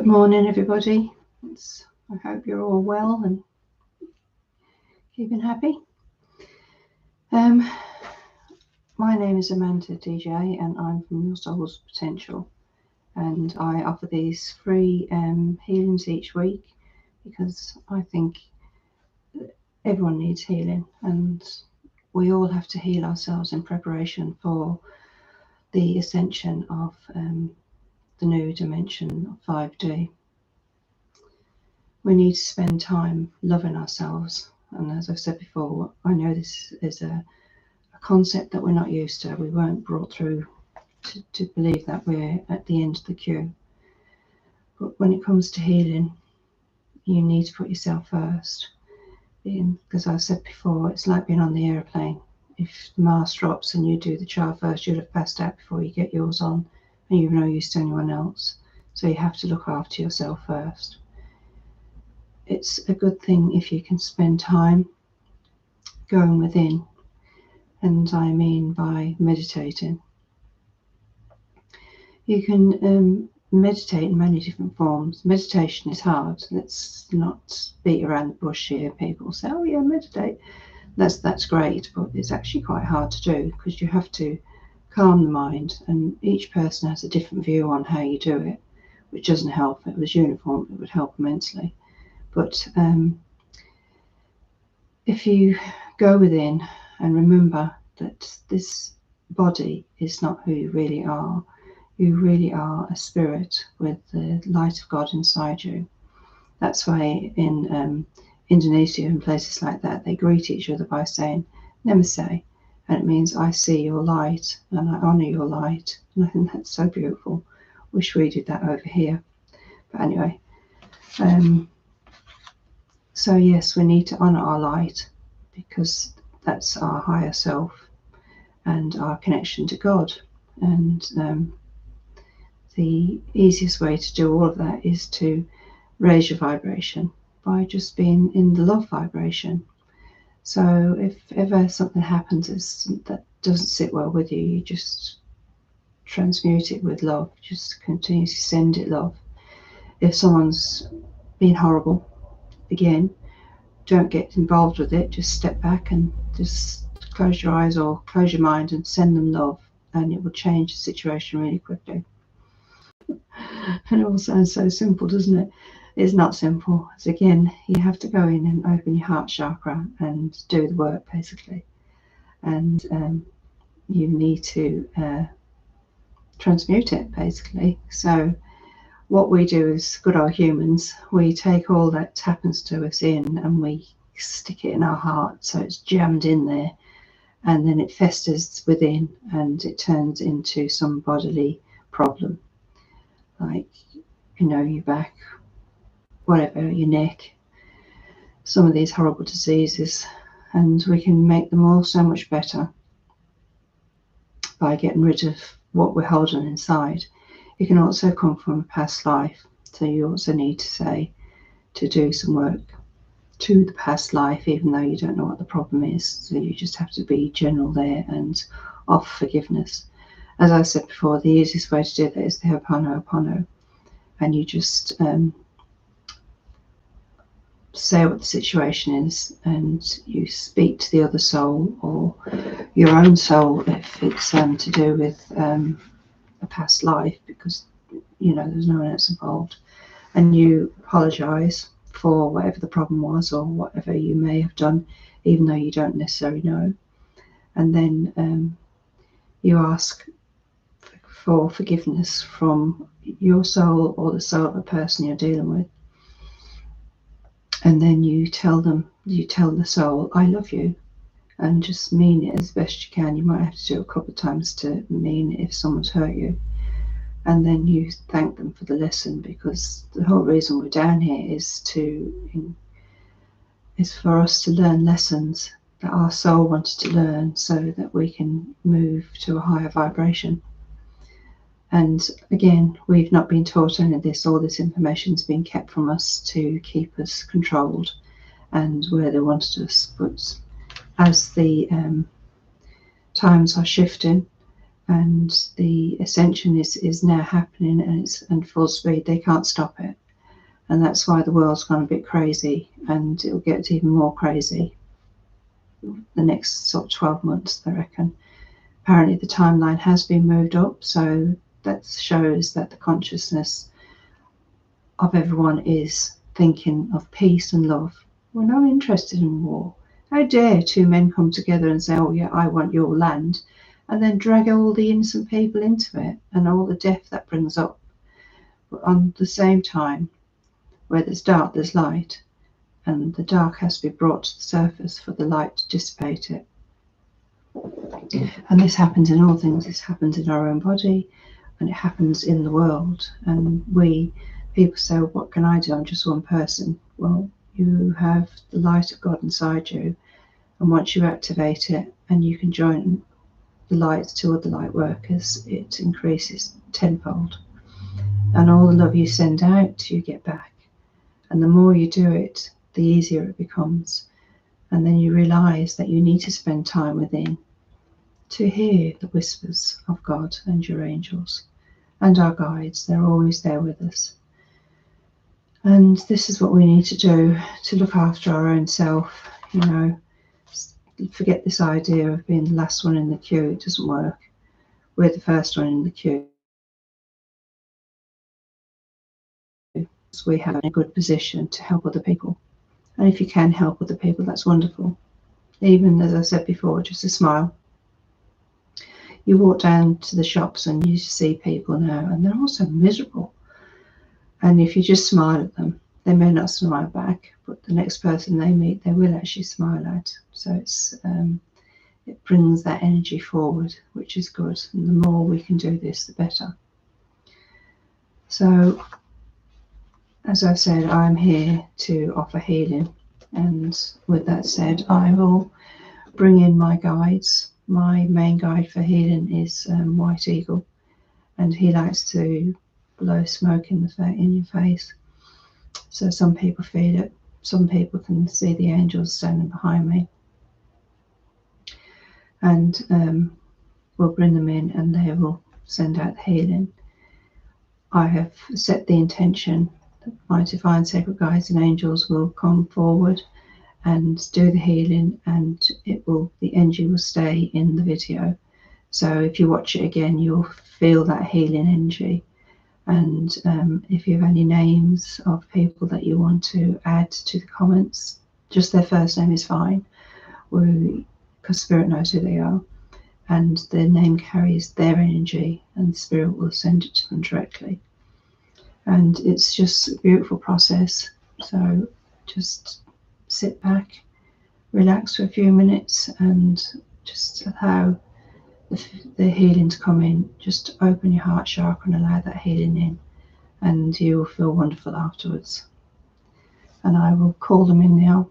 Good morning, everybody. I hope you're all well and keeping happy. My name is Amanda DJ, and I'm from Your Soul's Potential. And I offer these free healings each week because I think everyone needs healing, and we all have to heal ourselves in preparation for the ascension of the new dimension of 5D. We need to spend time loving ourselves, and as I've said before, I know this is a concept that we're not used to. We weren't brought through to believe that we're at the end of the queue. But when it comes to healing, you need to put yourself first. Because I said before, it's like being on the aeroplane. If the mast drops and you do the child first, you'll have passed out before you get yours on, and you're no use to anyone else. So you have to look after yourself first. It's a good thing if you can spend time going within, and I mean by meditating. You can meditate in many different forms. Meditation is hard. Let's not beat around the bush here. People say, oh yeah, meditate. That's great, but it's actually quite hard to do because you have to calm the mind, and each person has a different view on how you do it, which doesn't help. If it was uniform, it would help immensely. But if you go within and remember that this body is not who you really are. You really are a spirit with the light of God inside you. That's why in Indonesia and places like that, they greet each other by saying Namaste, and it means I see your light and I honour your light. And I think that's so beautiful. Wish we did that over here. But anyway, so yes, we need to honour our light because that's our higher self and our connection to God. And the easiest way to do all of that is to raise your vibration by just being in the love vibration. So if ever something happens that doesn't sit well with you, you just transmute it with love. Just continuously send it love. If someone's been horrible, again, don't get involved with it. Just step back and just close your eyes or close your mind and send them love, and it will change the situation really quickly. And it all sounds so simple, doesn't it? It's not simple. It's again, you have to go in and open your heart chakra and do the work, basically. And you need to transmute it, basically. So what we do as good old humans, we take all that happens to us in and we stick it in our heart, so it's jammed in there, and then it festers within and it turns into some bodily problem. Like, your back, whatever, your neck, some of these horrible diseases, and we can make them all so much better by getting rid of what we're holding inside. It can also come from a past life, so you also need to do some work to the past life, even though you don't know what the problem is. So you just have to be general there and offer forgiveness. As I said before, the easiest way to do that is the Ho'oponopono. And you just say what the situation is, and you speak to the other soul or your own soul if it's to do with a past life, because there's no one else involved, and you apologize for whatever the problem was or whatever you may have done, even though you don't necessarily know. And then you ask for forgiveness from your soul or the soul of the person you're dealing with. And then you tell the soul, I love you, and just mean it as best you can. You might have to do it a couple of times to mean it if someone's hurt you. And then you thank them for the lesson, because the whole reason we're down here is for us to learn lessons that our soul wanted to learn, so that we can move to a higher vibration. And again, we've not been taught any of this. All this information's been kept from us to keep us controlled and where they wanted us. But as the times are shifting and the ascension is now happening, and it's in full speed. They can't stop it, and that's why the world's gone a bit crazy, and it'll get even more crazy the next sort of 12 months, I reckon. Apparently the timeline has been moved up, so that shows that the consciousness of everyone is thinking of peace and love. We're not interested in war. How dare two men come together and say, oh yeah, I want your land, and then drag all the innocent people into it and all the death that brings up. But on the same time, where there's dark, there's light, and the dark has to be brought to the surface for the light to dissipate it. And this happens in all things. This happens in our own body, and it happens in the world. And people say, well, what can I do? I'm just one person. Well, you have the light of God inside you, and once you activate it and you can join the light to other light workers, it increases tenfold. And all the love you send out, you get back. And the more you do it, the easier it becomes. And then you realize that you need to spend time within to hear the whispers of God and your angels and our guides. They're always there with us. And this is what we need to do to look after our own self. You know, forget this idea of being the last one in the queue. It doesn't work. We're the first one in the queue. We have a good position to help other people. And if you can help other people, that's wonderful. Even, as I said before, just a smile. You walk down to the shops and you see people now, and they're all so miserable. And if you just smile at them, they may not smile back, but the next person they meet, they will actually smile at. So it brings that energy forward, which is good. And the more we can do this, the better. So, as I've said, I'm here to offer healing. And with that said, I will bring in my guides. My main guide for healing is White Eagle, and he likes to blow smoke in your face. So some people feel it. Some people can see the angels standing behind me, and we'll bring them in, and they will send out the healing. I have set the intention that my divine sacred guides and angels will come forward and do the healing, and the energy will stay in the video. So if you watch it again, you'll feel that healing energy. And if you have any names of people that you want to add to the comments, just their first name is fine, because Spirit knows who they are, and their name carries their energy, and Spirit will send it to them directly. And it's just a beautiful process. So just sit back, relax for a few minutes, and just allow the healing to come in. Just open your heart chakra and allow that healing in, and you will feel wonderful afterwards. And I will call them in now.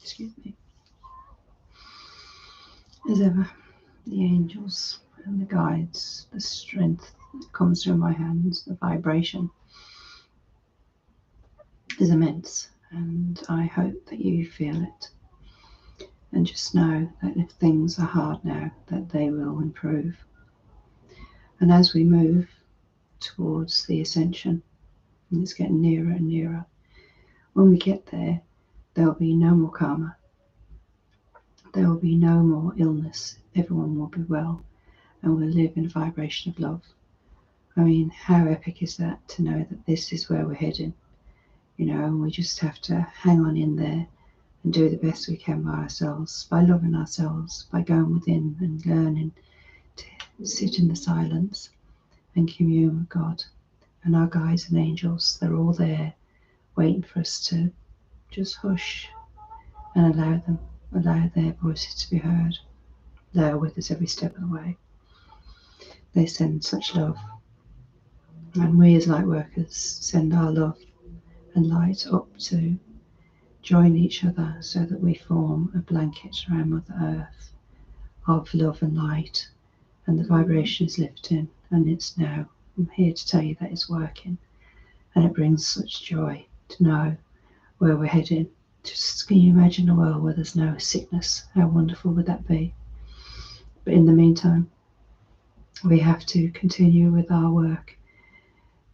Excuse me. As ever, the angels and the guides, the strength that comes through my hands, the vibration is immense, and I hope that you feel it. And just know that if things are hard now, that they will improve. And as we move towards the ascension, and it's getting nearer and nearer, when we get there, there will be no more karma. There will be no more illness. Everyone will be well, and we'll live in a vibration of love. I mean, how epic is that to know that this is where we're heading? You know, and we just have to hang on in there and do the best we can by ourselves, by loving ourselves, by going within and learning to sit in the silence and commune with God. And our guides and angels, they're all there waiting for us to just hush and allow their voices to be heard. They are with us every step of the way. They send such love, and we as light workers send our love and light up to join each other so that we form a blanket around Mother Earth of love and light, and the vibration is lifting, and it's now. I'm here to tell you that it's working, and it brings such joy to know where we're heading. Just can you imagine a world where there's no sickness? How wonderful would that be? But in the meantime, we have to continue with our work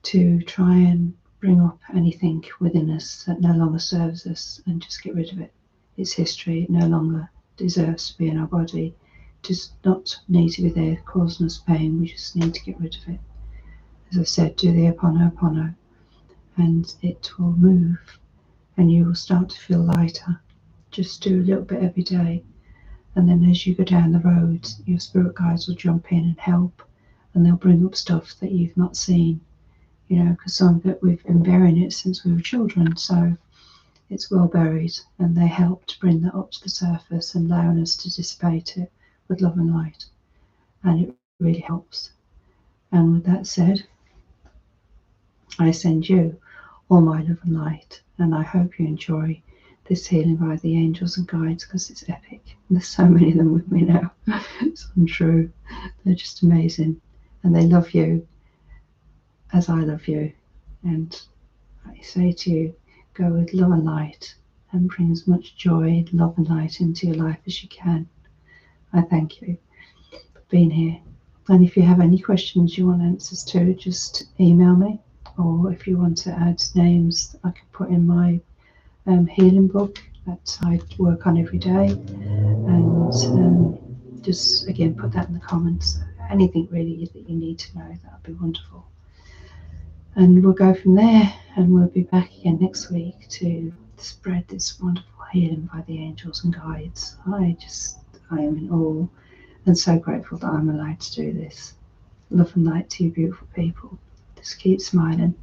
to try and bring up anything within us that no longer serves us and just get rid of it. It's history. It no longer deserves to be in our body. It does not need to be there causing us pain. We just need to get rid of it. As I said, do the Ho'oponopono and it will move and you will start to feel lighter. Just do a little bit every day, and then as you go down the road, your spirit guides will jump in and help, and they'll bring up stuff that you've not seen, you know, because some of it we've been burying it since we were children, so it's well buried, and they help to bring that up to the surface and allowing us to dissipate it with love and light, and it really helps. And with that said, I send you all my love and light, and I hope you enjoy this healing by the angels and guides, because it's epic. And there's so many of them with me now. It's untrue. They're just amazing, and they love you as I love you. And I say to you, go with love and light and bring as much joy, love and light into your life as you can. I thank you for being here. And if you have any questions you want answers to, just email me. Or if you want to add names, I can put in my healing book that I work on every day. And just again, put that in the comments. Anything really that you need to know, that would be wonderful. And we'll go from there, and we'll be back again next week to spread this wonderful healing by the angels and guides. I am in awe and so grateful that I'm allowed to do this. Love and light to you, beautiful people. Just keep smiling.